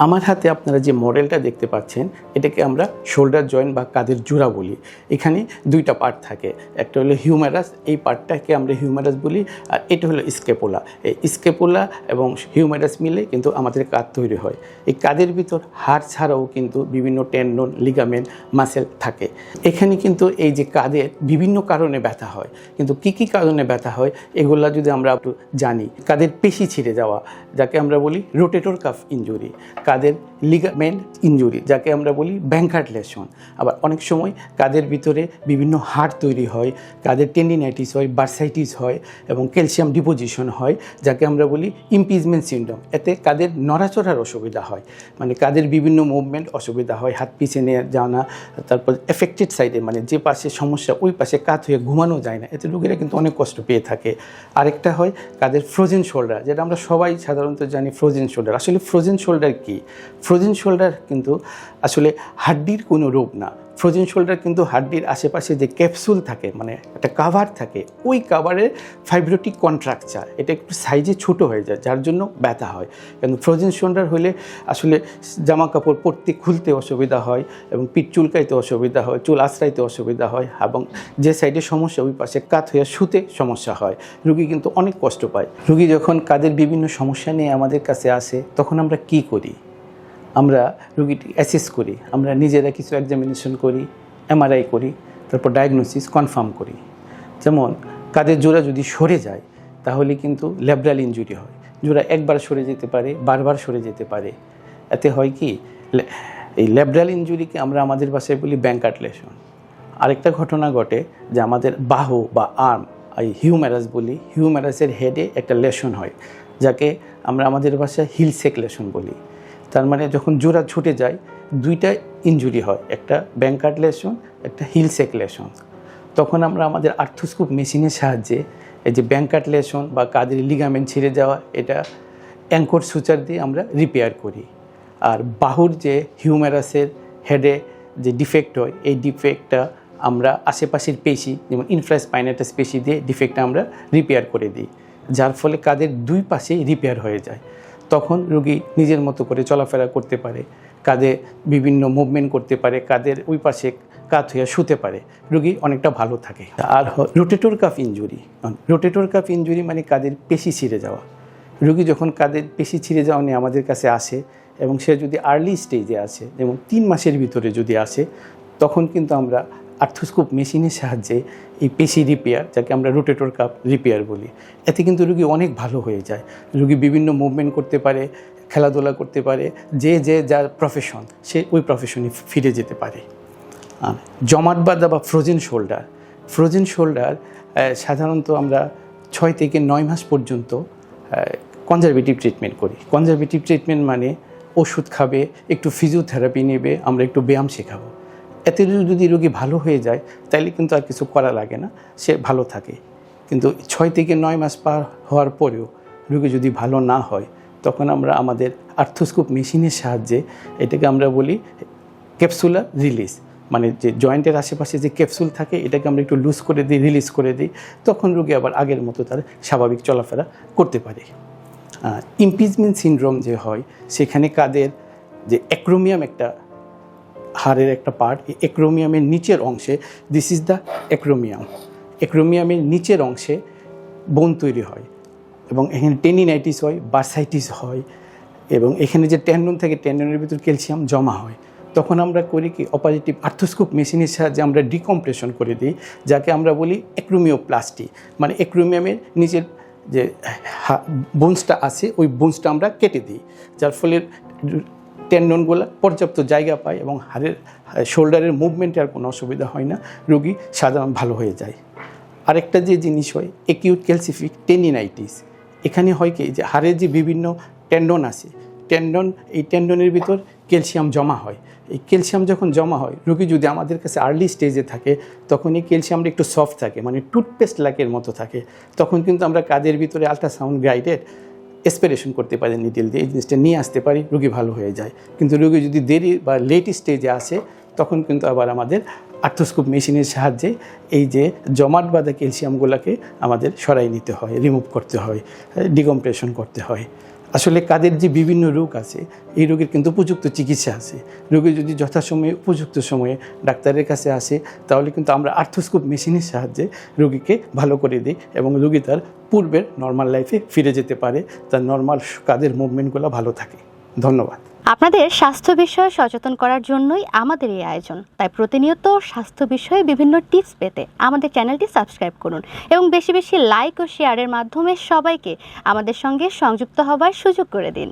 আমার হাতে আপনারা যে মডেলটা দেখতে পাচ্ছেন এটাকে আমরা শোল্ডার জয়েন্ট বা কাঁধের জোড়া বলি। এখানে দুইটা পার্ট থাকে, একটা হলো হিউমেরাস, এই পার্টটাকে আমরা হিউমেরাস বলি, আর এটা হলো স্কেপুলা। এই স্কেপুলা এবং হিউমেরাস মিলে কিন্তু আমাদের কাঁধ তৈরি হয়। এই কাঁধের ভিতর হাড় ছাড়াও কিন্তু বিভিন্ন টেন্ডন, লিগামেন্ট, মাসেল থাকে। এখানে কিন্তু এই যে কাঁধের বিভিন্ন কারণে ব্যথা হয়, কিন্তু কি কি কারণে ব্যথা হয় এগুলা যদি আমরা একটু জানি। কাঁধের পেশি ছিঁড়ে যাওয়া যাকে আমরা বলি রোটেটর কাফ ইনজুরি, কাঁধের লিগামেন্ট ইনজুরি যাকে আমরা বলি ব্যাঙ্কার্ড লেশন। আবার অনেক সময় কাঁধের ভিতরে বিভিন্ন হাড় তৈরি হয়, কাঁধের টেন্ডিনাইটিস হয়, বার্সাইটিস হয় এবং ক্যালসিয়াম ডিপোজিশন হয় যাকে আমরা বলি ইমপিজমেন্ট সিনড্রোম। এতে কাঁধের নড়াচড়ার অসুবিধা হয়, মানে কাঁধের বিভিন্ন মুভমেন্ট অসুবিধা হয়, হাত পিছনে জানা, তারপর এফেক্টেড সাইডে মানে যে পাশে সমস্যা ওই পাশে কাঁধ হয়ে ঘুমানো যায় না, এতে রোগীরা কিন্তু অনেক কষ্ট পেয়ে থাকে। আরেকটা হয় কাঁধের ফ্রোজেন শোল্ডার, যেটা আমরা সবাই সাধারণত জানি ফ্রোজেন শোল্ডার। আসলে ফ্রোজেন শোল্ডার কি? ফ্রোজেন শোল্ডার কিন্তু আসলে হাড্ডির কোনো রোগ না। ফ্রোজেন শোল্ডার কিন্তু হাড্ডির আশেপাশে যে ক্যাপসুল থাকে, মানে একটা কাভার থাকে, ওই কাভারের ফাইব্রোটিক কন্ট্রাকচার এটা একটু সাইজে ছোটো হয়ে যায়, যার জন্য ব্যথা হয়। কিন্তু ফ্রোজেন শোল্ডার হলে আসলে জামা কাপড় পরতে খুলতে অসুবিধা হয় এবং পিঠ চুলকাইতে অসুবিধা হয়, চুল আশ্রাইতে অসুবিধা হয় এবং যে সাইডে সমস্যা ওই পাশে কাত হয়ে শুতে সমস্যা হয়। রুগী কিন্তু অনেক কষ্ট পায়। রুগী যখন কাঁধের বিভিন্ন সমস্যা নিয়ে আমাদের কাছে আসে তখন আমরা কি করি? আমরা রুগীটি অ্যাসেস করি, আমরা নিজেরা কিছু এক্সামিনেশন করি, এমআরআই করি, তারপর ডায়াগনোসিস কনফার্ম করি। যেমন কাঁধের জোড়া যদি সরে যায় তাহলে কিন্তু ল্যাব্রাল ইনজুরি হয়। জোড়া একবার সরে যেতে পারে, বারবার সরে যেতে পারে। এতে হয় কি, এই ল্যাব্রাল ইনজুরিকে আমরা আমাদের ভাষায় বলি ব্যাঙ্কার্ড লেশন। আরেকটা ঘটনা ঘটে যে আমাদের বাহু বা আর্ম, এই হিউমেরাস বলি, হিউমেরাসের হেডে একটা লেশন হয় যাকে আমরা আমাদের ভাষায় হিলসেক লেশন বলি। তার মানে যখন জোড়া ছুটে যায় দুইটা ইনজুরি হয়, একটা ব্যাঙ্কার্ড লেশন, একটা হিলসেক লেশন। তখন আমরা আমাদের আর্থ্রোস্কোপ মেশিনের সাহায্যে এই যে ব্যাঙ্কার্ড লেশন বা কাঁধের লিগামেন্ট ছিঁড়ে যাওয়া এটা অ্যাঙ্কর সুচার দিয়ে আমরা রিপেয়ার করি। আর বাহুর যে হিউমেরাসের হেডে যে ডিফেক্ট হয় এই ডিফেক্টটা আমরা আশেপাশের পেশি যেমন ইনফ্রাস্পাইনাটাস পেশি দিয়ে ডিফেক্টটা আমরা রিপেয়ার করে দিই, যার ফলে কাঁধের দুই পাশেই রিপেয়ার হয়ে যায়। তখন রোগী নিজের মতো করে চলাফেরা করতে পারে, কাঁধে বিভিন্ন মুভমেন্ট করতে পারে, কাঁধের ওই পাশে কাত হয়ে শুতে পারে, রোগী অনেকটা ভালো থাকে। আর rotator cuff injury, rotator cuff injury মানে কাঁধের পেশি ছিঁড়ে যাওয়া। রোগী যখন কাঁধের পেশি ছিঁড়ে যাওয়া নিয়ে আমাদের কাছে আসে এবং সে যদি আর্লি স্টেজে আসে, যেমন 3 মাসের ভিতরে যদি আসে, তখন কিন্তু আমরা আর্থ্রোস্কোপ মেশিনের সাহায্যে এই পেশি রিপেয়ার যাকে আমরা রোটেটর কাফ রিপেয়ার বলি, এতে কিন্তু রোগী অনেক ভালো হয়ে যায়। রোগী বিভিন্ন মুভমেন্ট করতে পারে, খেলাধুলা করতে পারে, যে যার প্রফেশন সে ওই প্রফেশনে ফিরে যেতে পারে। জমাট বাঁধা বা ফ্রোজেন শোল্ডার, ফ্রোজেন শোল্ডার সাধারণত আমরা 6 থেকে 9 মাস পর্যন্ত কনজারভেটিভ ট্রিটমেন্ট করি। কনজারভেটিভ ট্রিটমেন্ট মানে ওষুধ খাবে, একটু ফিজিওথেরাপি নেবে, আমরা একটু ব্যায়াম শেখাবো। এতে যদি রোগী ভালো হয়ে যায় তাহলে কিন্তু আর কিছু করা লাগে না, সে ভালো থাকে। কিন্তু 6 থেকে 9 মাস পার হওয়ার পরেও রোগী যদি ভালো না হয় তখন আমরা আমাদের আর্থ্রোস্কোপ মেশিনের সাহায্যে এটাকে আমরা বলি ক্যাপসুলার রিলিজ, মানে যে জয়েন্টের আশেপাশে যে ক্যাপসুল থাকে এটাকে আমরা একটু লুজ করে দিই, রিলিজ করে দিই, তখন রোগী আবার আগের মতো তার স্বাভাবিক চলাফেরা করতে পারে। ইমপিজমেন্ট সিনড্রোম যে হয় সেখানে কাঁধের যে অ্যাক্রোমিয়াম একটা হাড়ের একটা পার্ট, এই অ্যাক্রোমিয়ামের নিচের অংশে, দিস ইজ দ্য অ্যাক্রোমিয়াম, অ্যাক্রোমিয়ামের নিচের অংশে বোন তৈরি হয় এবং এখানে টেন্ডিনাইটিস হয়, বার্সাইটিস হয় এবং এখানে যে টেন্ডন থাকে টেন্ডনের ভিতর ক্যালসিয়াম জমা হয়। তখন আমরা করি কি, অপারেটিভ আর্থ্রোস্কোপ মেশিনের সাহায্যে আমরা ডিকম্প্রেশন করে দিই যাকে আমরা বলি অ্যাক্রোমিওপ্লাস্টি, মানে অ্যাক্রোমিয়ামের নিচের যে বোনসটা আছে ওই বোনসটা আমরা কেটে দিই, যার ফলে টেন্ডনগুলো পর্যাপ্ত জায়গা পায় এবং হাড়ের শোল্ডারের মুভমেন্টে আর কোনো অসুবিধা হয় না, রোগী সাধারণ ভালো হয়ে যায়। আরেকটা যে জিনিস হয় অ্যাকিউট ক্যালসিফিক টেন্ডিনাইটিস, এখানে হয় কি যে হাড়ের যে বিভিন্ন টেন্ডন আছে, এই টেন্ডনের ভিতর ক্যালসিয়াম জমা হয়। এই ক্যালসিয়াম যখন জমা হয়, রোগী যদি আমাদের কাছে আর্লি স্টেজে থাকে তখন এই ক্যালসিয়ামটা একটু সফট থাকে, মানে টুথপেস্ট লাকের মতো থাকে। তখন কিন্তু আমরা কাঁধের ভিতরে আল্ট্রাসাউন্ড গাইডেড এসপিরেশন করতে পারি, নিডেল দিয়ে এই জিনিসটা নিয়ে আসতে পারি, রোগী ভালো হয়ে যায়। কিন্তু রোগী যদি দেরি বা লেট স্টেজে আসে তখন কিন্তু আবার আমাদের আর্থ্রোস্কোপ মেশিনের সাহায্যে এই যে জমাট বাঁধা ক্যালসিয়ামগুলোকে আমাদের সরাই নিতে হয়, রিমুভ করতে হয়, ডিকম্প্রেশন করতে হয়। আসলে কাদের যে বিভিন্ন রোগ আছে, এই রোগের কিন্তু উপযুক্ত চিকিৎসা আছে। রোগী যদি যথাসময়ে উপযুক্ত সময়ে ডাক্তারের কাছে আসে, তাহলে কিন্তু আমরা আর্থ্রোস্কোপ মেশিনের সাহায্যে রোগীকে ভালো করে দিই এবং রোগী তার পূর্বের নর্মাল লাইফে ফিরে যেতে পারে, তার নর্মাল কাদের মুভমেন্টগুলো ভালো থাকে। ধন্যবাদ। আপনাদের স্বাস্থ্য বিষয়ে সচেতন করার জন্যই আমাদের এই আয়োজন। তাই প্রতিনিয়ত স্বাস্থ্য বিষয়ে বিভিন্ন টিপস পেতে আমাদের চ্যানেলটি সাবস্ক্রাইব করুন এবং বেশি বেশি লাইক ও শেয়ারের মাধ্যমে সবাইকে আমাদের সঙ্গে সংযুক্ত হবার সুযোগ করে দিন।